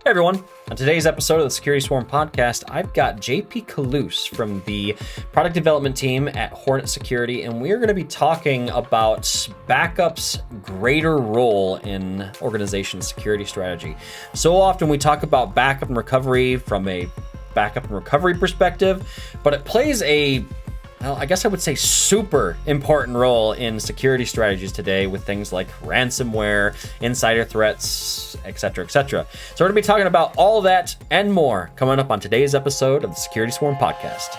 Hey everyone, on today's episode of the Security Swarm podcast, I've got Callus from the product development team at Hornetsecurity, and we're going to be talking about backup's greater role in organization security strategy. So often we talk about backup and recovery from a backup and recovery perspective, but it plays I guess I would say super important role in security strategies today with things like ransomware, insider threats, etc., etc. So we're going to be talking about all that and more coming up on today's episode of the Security Swarm podcast.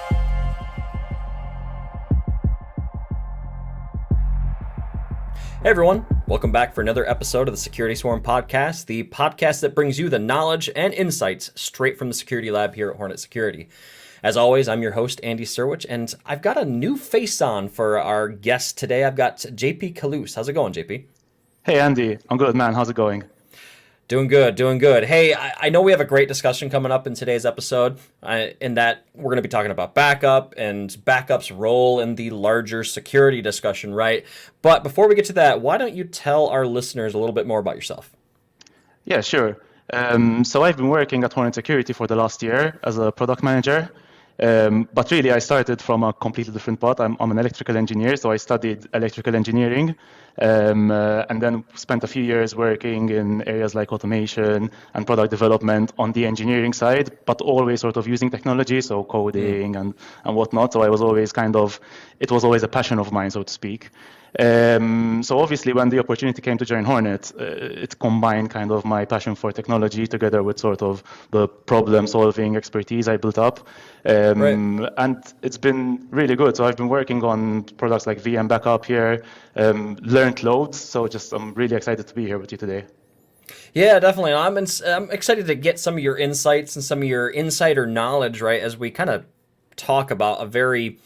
Hey everyone, welcome back for another episode of the Security Swarm podcast, the podcast that brings you the knowledge and insights straight from the security lab here at Hornetsecurity. As always, I'm your host, Andy Serwich, and I've got a new face on for our guest today. I've got Callus. How's it going, JP? Hey, Andy. I'm good, man. How's it going? Doing good. Hey, I know we have a great discussion coming up in today's episode, in that we're going to be talking about backup and backup's role in the larger security discussion, right? But before we get to that, why don't you tell our listeners a little bit more about yourself? Yeah, sure. So I've been working at Hornetsecurity for the last year as a product manager. But really, I started from a completely different path. I'm an electrical engineer, so I studied electrical engineering, and then spent a few years working in areas like automation and product development on the engineering side, but always sort of using technology, so coding and whatnot. So I was always it was always a passion of mine, so to speak. So obviously, when the opportunity came to join Hornet, it combined kind of my passion for technology together with sort of the problem-solving expertise I built up. Right. And it's been really good. So I've been working on products like VM Backup here, learned loads. So I'm really excited to be here with you today. Yeah, definitely. I'm excited to get some of your insights and some of your insider knowledge, right, as we kind of talk about a very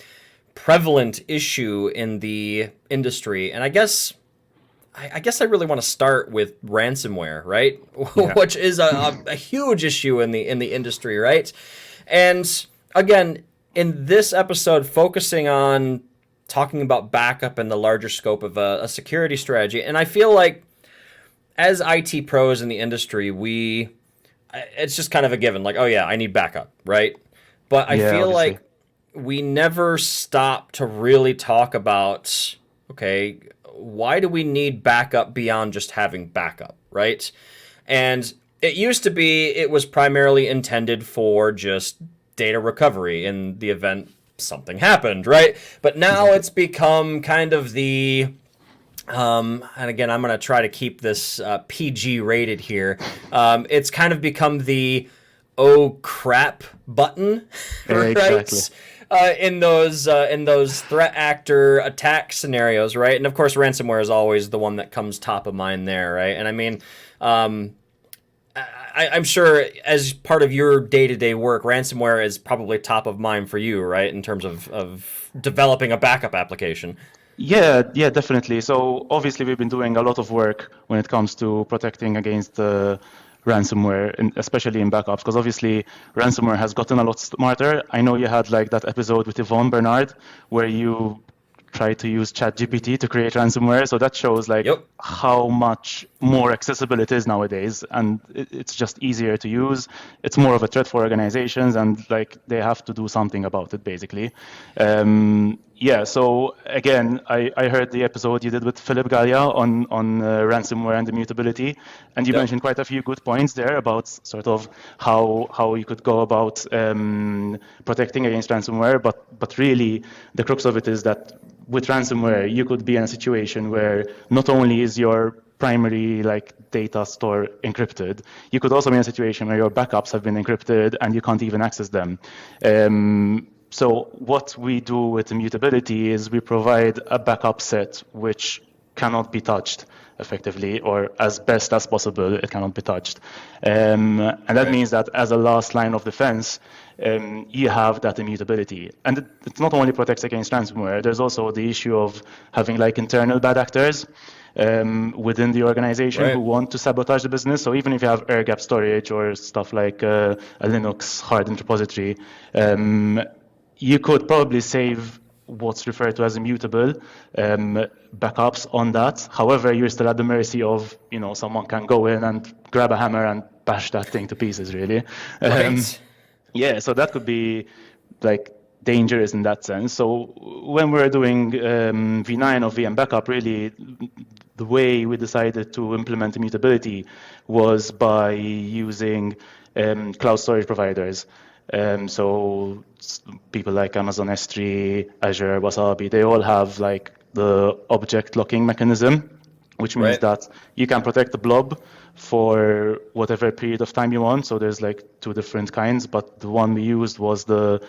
prevalent issue in the industry. And I guess I really want to start with ransomware, right? Yeah. Which is a huge issue in the industry, right? And again, in this episode, focusing on talking about backup and the larger scope of a security strategy. And I feel like as IT pros in the industry, it's just kind of a given, like, oh yeah, I need backup, right? But I feel like we never stop to really talk about, okay, why do we need backup beyond just having backup, right? And it used to be it was primarily intended for just data recovery in the event something happened, right? But now it's become kind of the, and again, I'm going to try to keep this PG rated here. It's kind of become the, oh crap button, right? Exactly. In those threat actor attack scenarios, right? And of course, ransomware is always the one that comes top of mind there, right? And I mean, I'm sure as part of your day-to-day work, ransomware is probably top of mind for you, right? In terms of developing a backup application. Yeah, definitely. So obviously, we've been doing a lot of work when it comes to protecting against ransomware, especially in backups, because obviously ransomware has gotten a lot smarter. I know you had like that episode with Yvonne Bernard where you tried to use ChatGPT to create ransomware. So that shows how much more accessible it is nowadays, and it's just easier to use. It's more of a threat for organizations, and like they have to do something about it, basically. So again, I heard the episode you did with Philip Gallia on ransomware and immutability, and you mentioned quite a few good points there about sort of how you could go about protecting against ransomware. But really, the crux of it is that with ransomware, you could be in a situation where not only is your primary data store encrypted, you could also be in a situation where your backups have been encrypted and you can't even access them. So what we do with immutability is we provide a backup set which cannot be touched effectively, or as best as possible, it cannot be touched. And that means that as a last line of defense, you have that immutability. And it not only protects against ransomware, there's also the issue of having internal bad actors within the organization who want to sabotage the business. So even if you have air gap storage or stuff like a Linux hardened repository, you could probably save what's referred to as immutable backups on that. However, you're still at the mercy of, someone can go in and grab a hammer and bash that thing to pieces, really. Right. Yeah, so that could be like dangerous in that sense. So when we're doing V9 or VM backup, really the way we decided to implement immutability was by using cloud storage providers. So people like Amazon S3, Azure, Wasabi, they all have like the object locking mechanism, which means Right. that you can protect the blob for whatever period of time you want. So there's like two different kinds, but the one we used was the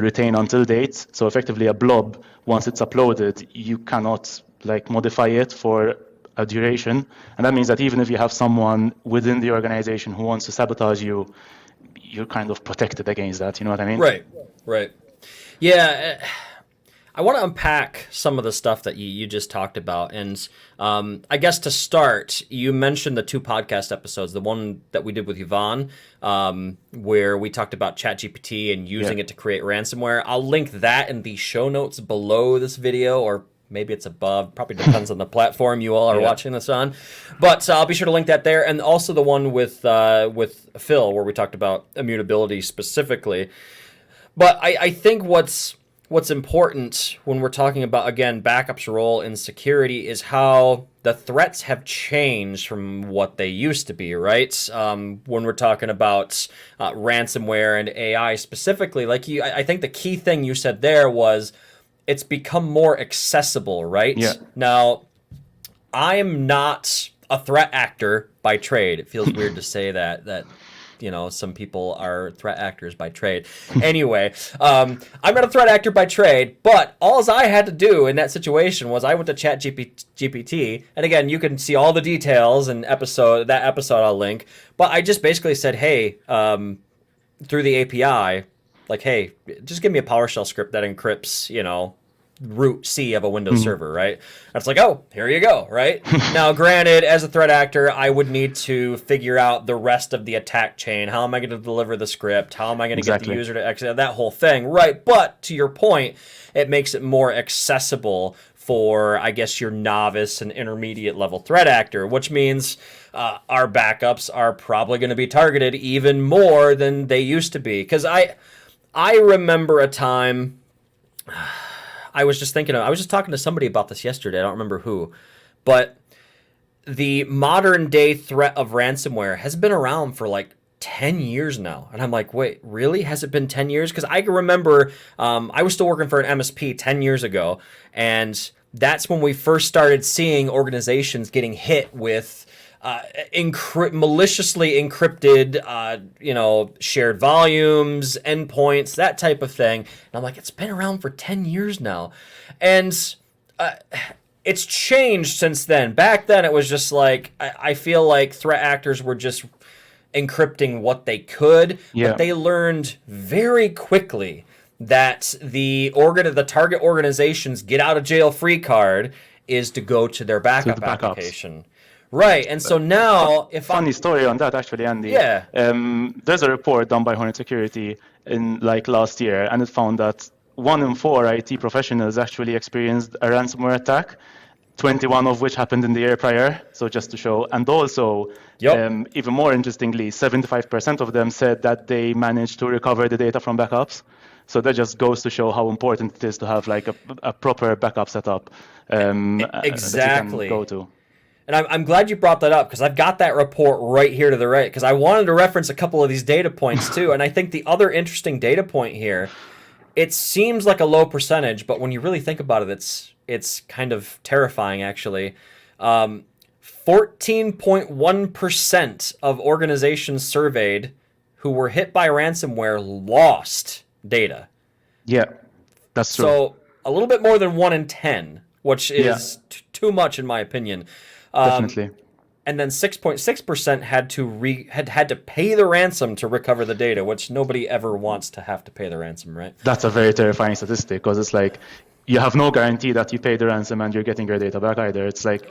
retain until date. So effectively a blob, once it's uploaded, you cannot like modify it for a duration. And that means that even if you have someone within the organization who wants to sabotage you, you're kind of protected against that. You know what I mean? Right. Right. Yeah. I want to unpack some of the stuff that you just talked about. And I guess to start, you mentioned the 2 podcast episodes, the one that we did with Yvonne, where we talked about ChatGPT and using it to create ransomware. I'll link that in the show notes below this video, or maybe it's above. Probably depends on the platform you all are watching this on. But I'll be sure to link that there. And also the one with Phil, where we talked about immutability specifically. But I think what's important when we're talking about, again, backup's role in security is how the threats have changed from what they used to be, right? When we're talking about ransomware and AI specifically, I think the key thing you said there was it's become more accessible, right? Yeah. Now, I'm not a threat actor by trade. It feels weird to say that some people are threat actors by trade. Anyway, I'm not a threat actor by trade, but all I had to do in that situation was I went to ChatGPT, and again, you can see all the details in that episode I'll link, but I just basically said, hey, through the API, like, hey, just give me a PowerShell script that encrypts, root C of a Windows server, right? And it's like, oh, here you go, right? Now, granted, as a threat actor, I would need to figure out the rest of the attack chain. How am I going to deliver the script? How am I going to get the user to exit? That whole thing, right? But to your point, it makes it more accessible for, I guess, your novice and intermediate level threat actor, which means our backups are probably going to be targeted even more than they used to be. Because I remember a time... I was just talking to somebody about this yesterday. I don't remember who, but the modern day threat of ransomware has been around for like 10 years now. And I'm like, wait, really? Has it been 10 years? Because I can remember I was still working for an MSP 10 years ago. And that's when we first started seeing organizations getting hit with maliciously encrypted, shared volumes, endpoints, that type of thing. And I'm like, it's been around for 10 years now. And it's changed since then. Back then, it was just like, I feel like threat actors were just encrypting what they could, but they learned very quickly that the target organization's get out of jail free card is to go to their backup application. Right, and so now, funny story on that actually, Andy. Yeah. There's a report done by Hornetsecurity in last year, and it found that 1 in 4 IT professionals actually experienced a ransomware attack, 21 of which happened in the year prior. So just to show, and also, even more interestingly, 75% of them said that they managed to recover the data from backups. So that just goes to show how important it is to have like a proper backup setup that you can go to. And I'm glad you brought that up, because I've got that report right here to the right, because I wanted to reference a couple of these data points too. And I think the other interesting data point here, it seems like a low percentage, but when you really think about it, it's kind of terrifying actually. 14.1% of organizations surveyed who were hit by ransomware lost data. Yeah, that's true. So a little bit more than 1 in 10, which is too much in my opinion. Definitely. And then 6.6% had to pay the ransom to recover the data, which nobody ever wants to have to pay the ransom, right? That's a very terrifying statistic, because it's like you have no guarantee that you pay the ransom and you're getting your data back either. It's like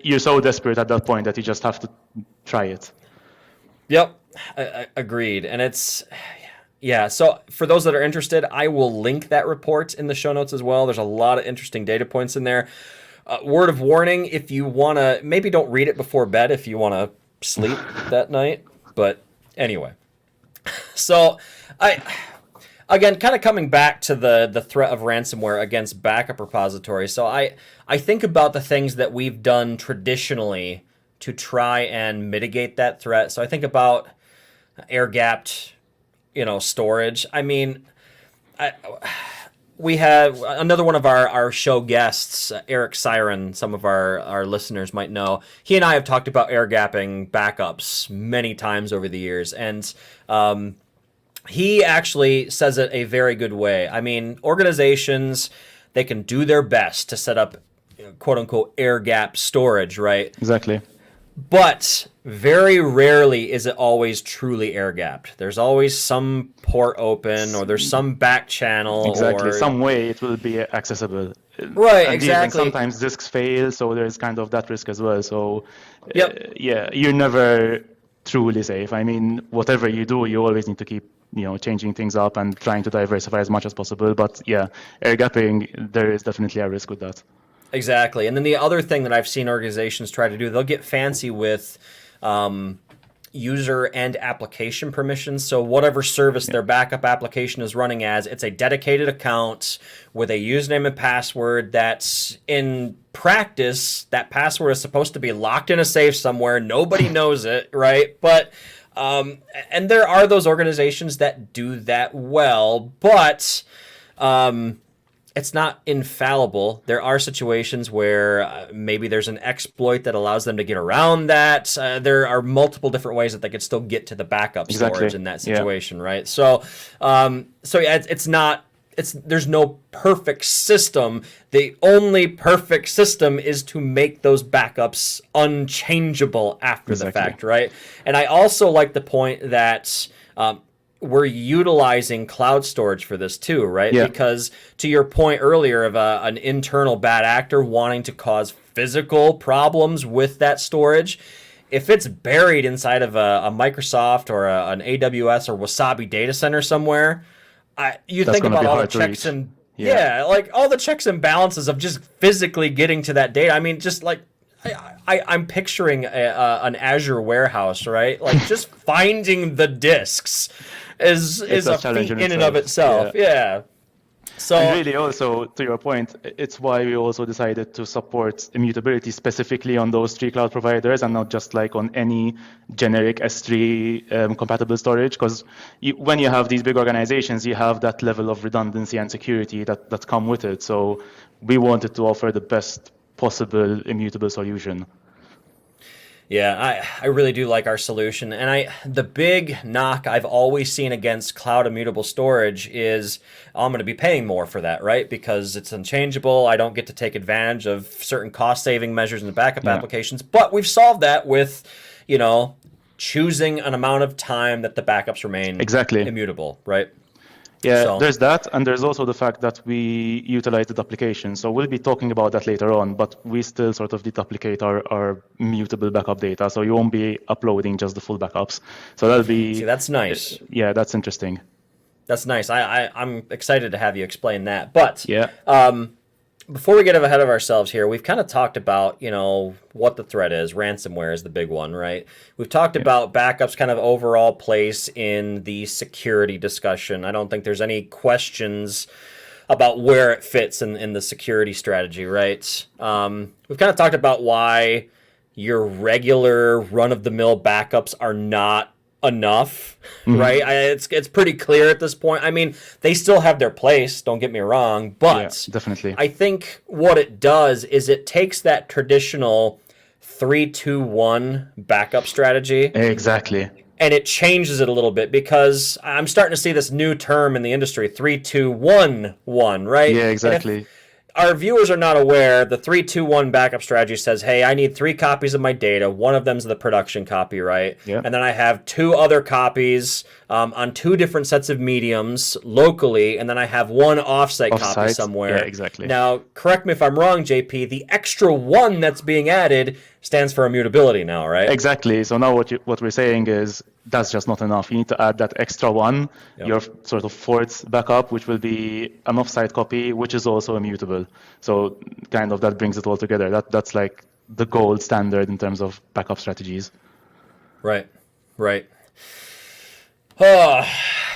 you're so desperate at that point that you just have to try it. Yep, agreed. And so for those that are interested, I will link that report in the show notes as well. There's a lot of interesting data points in there. Word of warning, if you want to, maybe don't read it before bed if you want to sleep that night. But anyway, so again, kind of coming back to the threat of ransomware against backup repositories. So I think about the things that we've done traditionally to try and mitigate that threat. So I think about air-gapped, storage. I mean, we have another one of our show guests, Eric Siren. Some of our listeners might know. He and I have talked about air-gapping backups many times over the years, and he actually says it a very good way. I mean, organizations, they can do their best to set up, quote-unquote, air-gap storage, right? Exactly. But very rarely is it always truly air-gapped. There's always some port open, or there's some back channel. Exactly. Or some way it will be accessible. Right, and exactly. Even sometimes disks fail, so there's kind of that risk as well. So, Yep. yeah, you're never truly safe. I mean, whatever you do, you always need to keep changing things up and trying to diversify as much as possible. But yeah, air gapping, there is definitely a risk with that. Exactly. And then the other thing that I've seen organizations try to do, they'll get fancy with user and application permissions. So whatever service their backup application is running as, it's a dedicated account with a username and password that's, in practice, that password is supposed to be locked in a safe somewhere. Nobody knows it, right? But and there are those organizations that do that well, but it's not infallible. There are situations where maybe there's an exploit that allows them to get around that. There are multiple different ways that they could still get to the backup storage in that situation, right? So, yeah, it's not. There's no perfect system. The only perfect system is to make those backups unchangeable after the fact, right? And I also like the point that we're utilizing cloud storage for this too, right? Yeah. Because to your point earlier of an internal bad actor wanting to cause physical problems with that storage, if it's buried inside of a Microsoft or an AWS or Wasabi data center somewhere, you think about all the checks and like all the checks and balances of just physically getting to that data. I mean, just like I'm picturing an Azure warehouse, right? Like just finding the disks is a feat in and of itself. Yeah. So and really also, to your point, it's why we also decided to support immutability specifically on those 3 cloud providers and not just like on any generic S3 compatible storage. Because when you have these big organizations, you have that level of redundancy and security that come with it. So we wanted to offer the best possible immutable solution. Yeah, I really do like our solution. And the big knock I've always seen against cloud immutable storage is I'm going to be paying more for that, right? Because it's unchangeable. I don't get to take advantage of certain cost-saving measures in the backup applications. But we've solved that with, choosing an amount of time that the backups remain immutable, right? Yeah, so there's that, and there's also the fact that we utilize the deduplication. So we'll be talking about that later on, but we still sort of deduplicate our mutable backup data, so you won't be uploading just the full backups. So that'll be... See, that's nice. Yeah, that's interesting. That's nice. I'm excited to have you explain that. But yeah. Before we get ahead of ourselves here, we've kind of talked about, what the threat is. Ransomware is the big one, right? We've talked about backups kind of overall place in the security discussion. I don't think there's any questions about where it fits in the security strategy, right? We've kind of talked about why your regular run-of-the-mill backups are not enough, right? It's pretty clear at this point. I mean, they still have their place, don't get me wrong, but definitely. I think what it does is it takes that traditional 3-2-1 backup strategy. Exactly. And it changes it a little bit because I'm starting to see this new term in the industry, 3-2-1-1, right? Yeah, exactly. Our viewers are not aware, the 3-2-1 backup strategy says, hey, I need 3 copies of my data. One of them's the production copy, right? Yep. And then I have 2 other copies on 2 different sets of mediums locally, and then I have 1 offsite copy somewhere. Yeah, exactly. Now, correct me if I'm wrong, JP, the extra 1 that's being added stands for immutability now, right? Exactly. So now what we're saying is that's just not enough. You need to add that extra 1, your sort of 4th backup, which will be an offsite copy, which is also immutable. So kind of that brings it all together. That's like the gold standard in terms of backup strategies. Right. Right. Oh,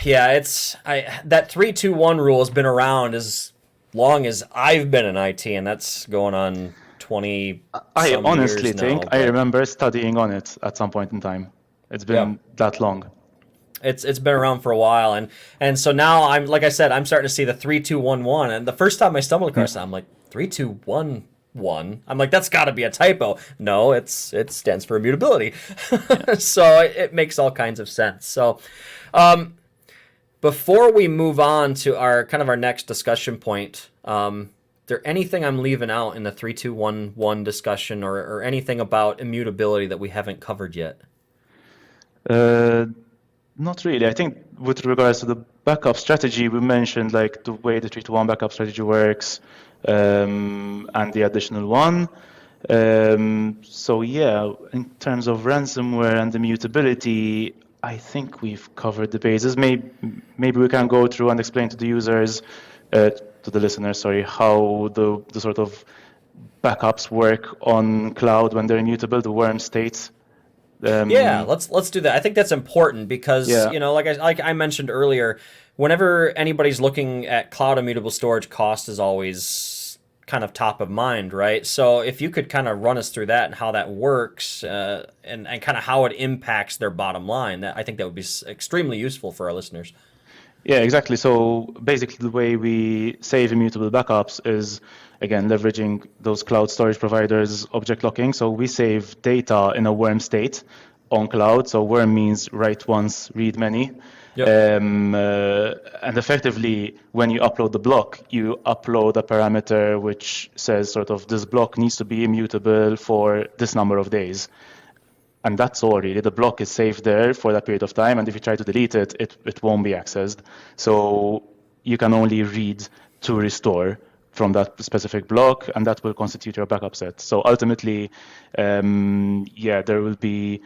yeah, that 3-2-1 rule has been around as long as I've been in IT, and that's going on 20 I some honestly years think now. I But remember studying on it at some point in time. It's yeah, been that long. it's been around for a while, and so now I'm like I said, I'm starting to see the 3-2-1-1, and the first time I stumbled Yeah. across that, I'm like 3-2-1-1. I'm like, that's got to be a typo. No, it stands for immutability. So it makes all kinds of sense. So before we move on to our next discussion point, there anything I'm leaving out in the 3-2-1-1 discussion, or anything about immutability that we haven't covered yet? Uh, Not really. I think with regards to the backup strategy, we mentioned like the way the 3-to-1 backup strategy works, and the additional one. So yeah, in terms of ransomware and immutability, I think we've covered the bases. Maybe we can go through and explain to the users, to the listeners, sorry, how the sort of backups work on cloud when they're immutable, the worm state. Yeah, Um, let's do that. I think that's important because, yeah, like I mentioned earlier, whenever anybody's looking at cloud immutable storage, cost is always kind of top of mind, right? So if you could kind of run us through that and how that works, and kind of how it impacts their bottom line, I think that would be extremely useful for our listeners. yeah, exactly. So basically, the way we save immutable backups is, again, leveraging those cloud storage providers' object locking. So we save data in a worm state on cloud. So worm means write once, read many. Yep. And effectively, when you upload the block, you upload a parameter which says sort of this block needs to be immutable for this number of days. And that's all really. The block is saved there for that period of time, and if you try to delete it, it won't be accessed. So you can only read to restore from that specific block, and that will constitute your backup set. So ultimately, yeah, there will be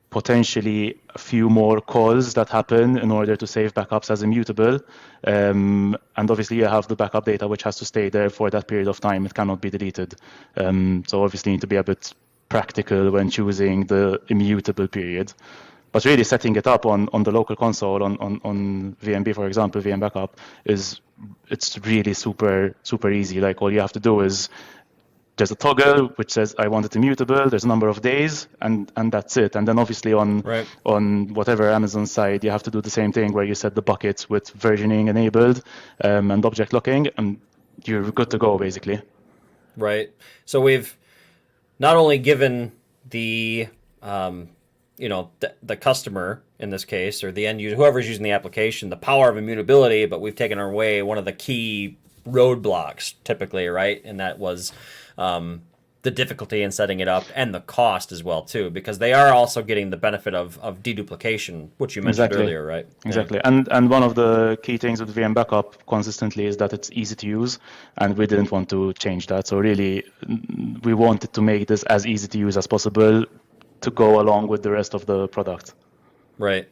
potentially a few more calls that happen in order to save backups as immutable. And obviously you have the backup data which has to stay there for that period of time. It cannot be deleted. So obviously you need to be a bit practical when choosing the immutable period. But really setting it up on the local console on VMB, for example, VM backup, it's really super easy. Like all you have to do is there's a toggle which says I want it immutable. There's a number of days, and that's it. And then obviously Right. on whatever Amazon side, you have to do the same thing where you set the buckets with versioning enabled, and object locking, and you're good to go basically. Right. So we've not only given the the customer in this case, or the end user, whoever's using the application, the power of immutability, but we've taken away one of the key roadblocks typically, right? And that was the difficulty in setting it up, and the cost as well too, because they are also getting the benefit of deduplication, which you mentioned Exactly. earlier, right? Exactly. And one of the key things with VM backup consistently is that it's easy to use, and we didn't want to change that. So really, we wanted to make this as easy to use as possible to go along with the rest of the product. Right.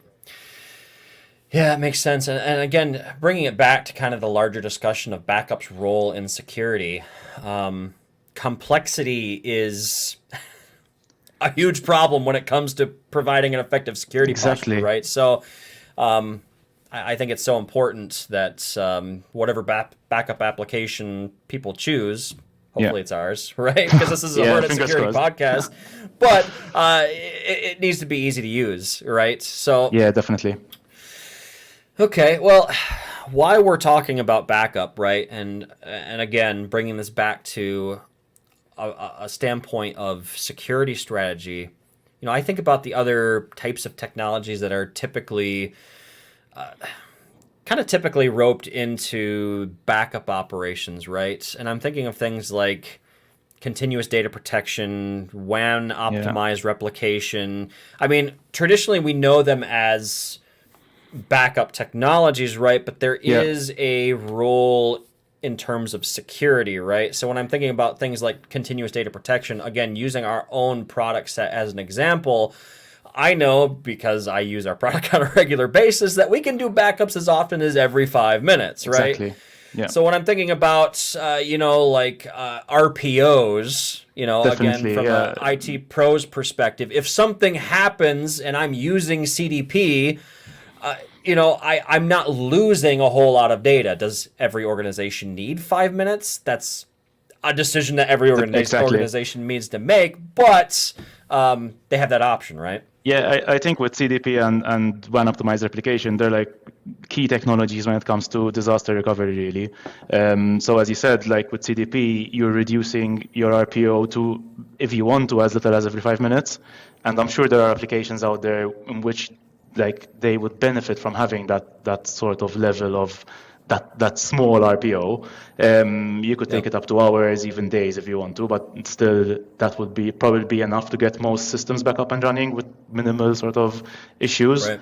Yeah, it makes sense. And again, bringing it back to kind of the larger discussion of backup's role in security, complexity is a huge problem when it comes to providing an effective security Exactly. posture, right? So I think it's so important that whatever backup application people choose, hopefully it's ours, right? Because this is a Yeah, Hornetsecurity fingers crossed. podcast, but it needs to be easy to use, right? So Yeah, definitely. okay, well, why we're talking about backup, right? And again, bringing this back to a standpoint of security strategy, I think about the other types of technologies that are typically typically roped into backup operations, right? And I'm thinking of things like continuous data protection, WAN optimized replication. I mean, traditionally we know them as backup technologies, right? But there is a role in terms of security, right? So when I'm thinking about things like continuous data protection, again, using our own product set as an example, I know, because I use our product on a regular basis, that we can do backups as often as every 5 minutes, right? Exactly. Yeah. So when I'm thinking about, like RPOs, again, Definitely, from yeah. a IT pros perspective, if something happens and I'm using CDP, I'm not losing a whole lot of data. Does every organization need 5 minutes? That's a decision that every Exactly. organization needs to make, but they have that option, right? Yeah, I think with CDP and WAN optimized replication, they're like key technologies when it comes to disaster recovery, really. So as you said, like with CDP, you're reducing your RPO to, if you want to, as little as every 5 minutes. And I'm sure there are applications out there in which like they would benefit from having that sort of level of that small RPO. You could take it up to hours, even days if you want to, but still that would be probably be enough to get most systems back up and running with minimal sort of issues. Right.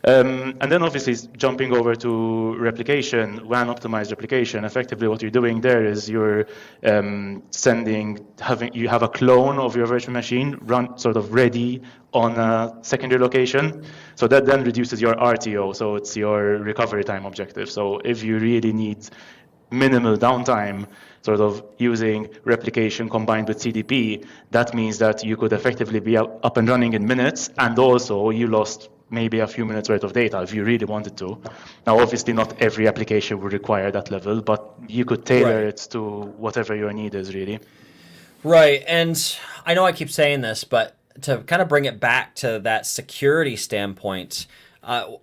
And then obviously jumping over to replication, WAN optimized replication, effectively what you're doing there is you're you have a clone of your virtual machine run sort of ready on a secondary location. So that then reduces your RTO, so it's your recovery time objective. So if you really need minimal downtime, sort of using replication combined with CDP, that means that you could effectively be up and running in minutes, and also you lost maybe a few minutes worth of data if you really wanted to. Now, obviously, not every application would require that level, but you could tailor it to whatever your need is, really. Right. And I know I keep saying this, but to kind of bring it back to that security standpoint,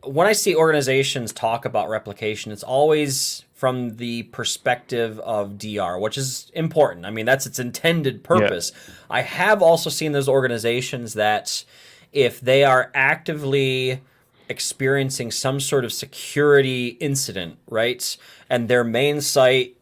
when I see organizations talk about replication, it's always from the perspective of DR, which is important. I mean, that's its intended purpose. Yeah. I have also seen those organizations that if they are actively experiencing some sort of security incident, right, and their main site,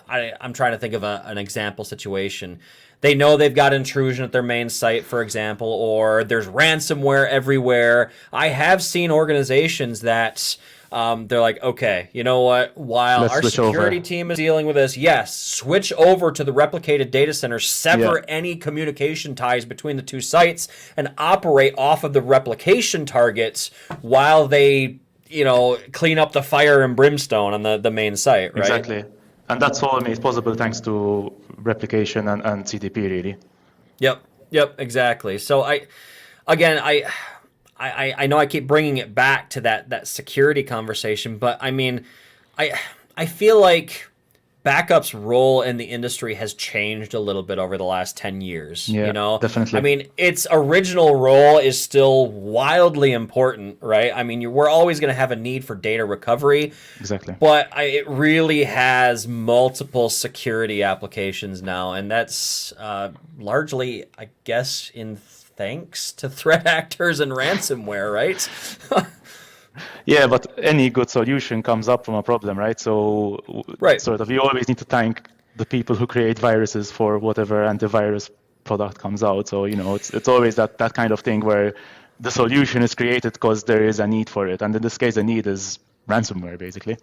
I'm trying to think of an example situation. They know they've got intrusion at their main site, for example, or there's ransomware everywhere. I have seen organizations that they're like, okay, you know what? While our security team is dealing with this, yes, switch over to the replicated data center, sever any communication ties between the two sites, and operate off of the replication targets while they, clean up the fire and brimstone on the main site, right? Exactly. And that's all made possible thanks to replication and CDP, really. Yep, exactly. So I know I keep bringing it back to that security conversation, but I mean, I feel like backup's role in the industry has changed a little bit over the last 10 years. Yeah, definitely. I mean, its original role is still wildly important, right? I mean, we're always going to have a need for data recovery. Exactly. But it really has multiple security applications now, and that's largely, I guess, in thanks to threat actors and ransomware, right? Yeah, but any good solution comes up from a problem, right? So sort of you always need to thank the people who create viruses for whatever antivirus product comes out. So, it's always that kind of thing where the solution is created because there is a need for it. And in this case, the need is ransomware, basically.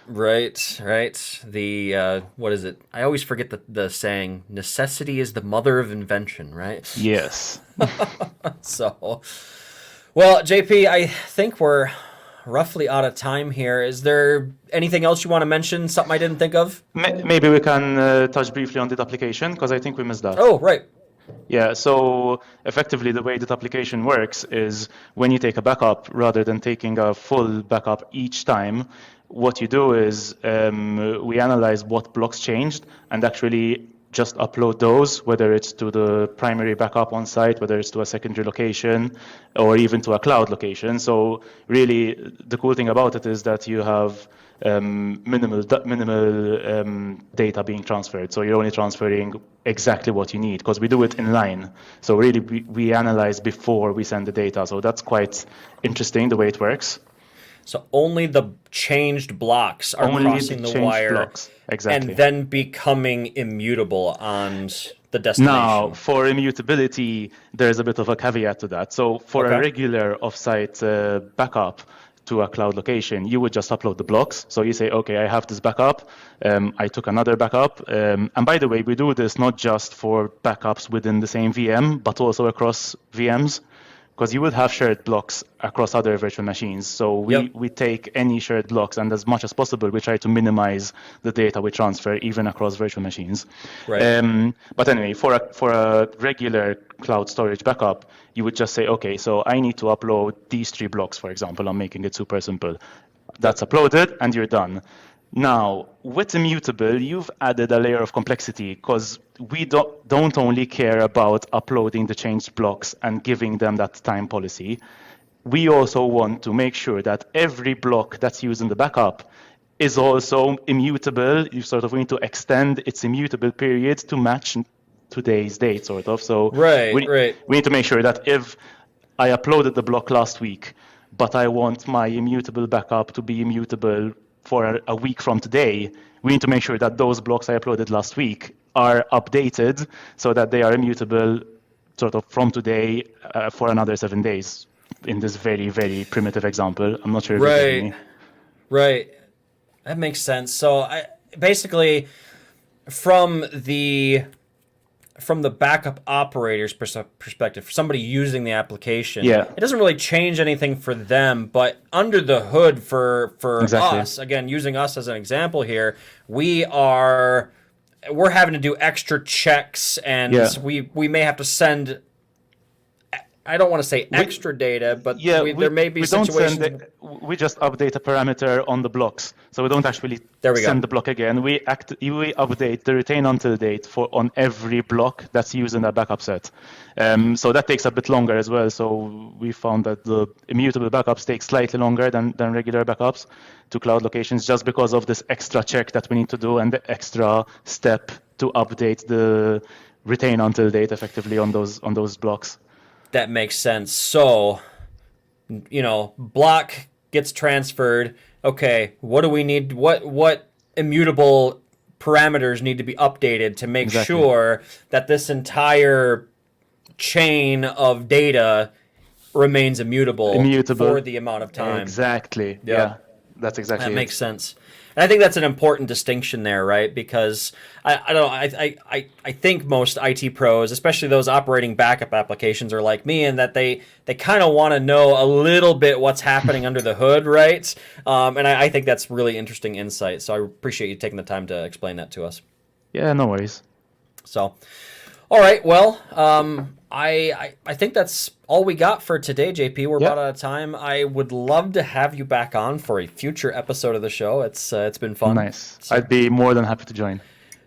Right. The, what is it? I always forget the saying, necessity is the mother of invention, right? Yes. So, well, JP, I think we're roughly out of time here. Is there anything else you want to mention? Something I didn't think of? Maybe we can touch briefly on Deduplication, because I think we missed that. Oh, right. Yeah, so effectively the way Deduplication works is when you take a backup, rather than taking a full backup each time, what you do is we analyze what blocks changed and actually just upload those, whether it's to the primary backup on site, whether it's to a secondary location, or even to a cloud location. So really, the cool thing about it is that you have minimal data being transferred. So you're only transferring exactly what you need, because we do it in line. So really, we analyze before we send the data. So that's quite interesting, the way it works. So only the changed blocks are crossing the wire, blocks. Exactly. And then becoming immutable on the destination. Now, for immutability, there's a bit of a caveat to that. So for a regular offsite backup to a cloud location, you would just upload the blocks. So you say, okay, I have this backup. I took another backup. And by the way, we do this not just for backups within the same VM, but also across VMs. because you would have shared blocks across other virtual machines. So we take any shared blocks, and as much as possible, we try to minimize the data we transfer even across virtual machines. Right. But anyway, for a regular cloud storage backup, you would just say, okay, so I need to upload these 3 blocks, for example. I'm making it super simple. That's uploaded, and you're done. Now, with Immutable, you've added a layer of complexity, because we don't only care about uploading the changed blocks and giving them that time policy. We also want to make sure that every block that's used in the backup is also immutable. You sort of need to extend its immutable period to match today's date, sort of. So we need to make sure that if I uploaded the block last week, but I want my immutable backup to be immutable for a week from today, we need to make sure that those blocks I uploaded last week are updated so that they are immutable sort of from today for another 7 days, in this very, very primitive example. I'm not sure if you're getting me. Right. That makes sense. So basically, from the backup operator's perspective, for somebody using the application, it doesn't really change anything for them, but under the hood for us, again, using us as an example here, we're having to do extra checks, and we may have to send, I don't want to say extra data, but there may be situations. We just update a parameter on the blocks, so we don't actually send the block again. We update the retain until date on every block that's used in that backup set. So that takes a bit longer as well. So we found that the immutable backups take slightly longer than regular backups to cloud locations, just because of this extra check that we need to do and the extra step to update the retain until date effectively on those blocks. That makes sense. So, block gets transferred. Okay, what do we need? What immutable parameters need to be updated to make sure that this entire chain of data remains immutable for the amount of time? Exactly. Yeah. That's exactly that makes sense. And I think that's an important distinction there, right? Because I think most IT pros, especially those operating backup applications, are like me in that they kind of want to know a little bit what's happening under the hood, right? And I think that's really interesting insight. So I appreciate you taking the time to explain that to us. Yeah, no worries. So, all right, well, I think that's all we got for today, JP. We're about out of time. I would love to have you back on for a future episode of the show. It's been fun. Nice. So, I'd be more than happy to join.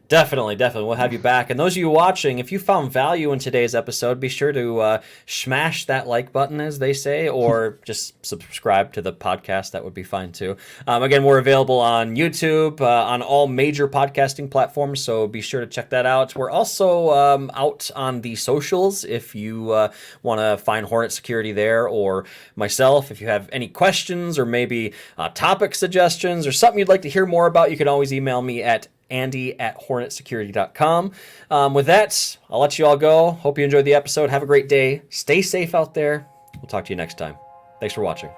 Definitely. We'll have you back. And those of you watching, if you found value in today's episode, be sure to smash that like button, as they say, or just subscribe to the podcast. That would be fine, too. Again, we're available on YouTube, on all major podcasting platforms, so be sure to check that out. We're also out on the socials if you want to find Hornetsecurity there, or myself. If you have any questions or maybe topic suggestions or something you'd like to hear more about, you can always email me at Andy@hornetsecurity.com. With that, I'll let you all go. Hope you enjoyed the episode. Have a great day. Stay safe out there. We'll talk to you next time. Thanks for watching.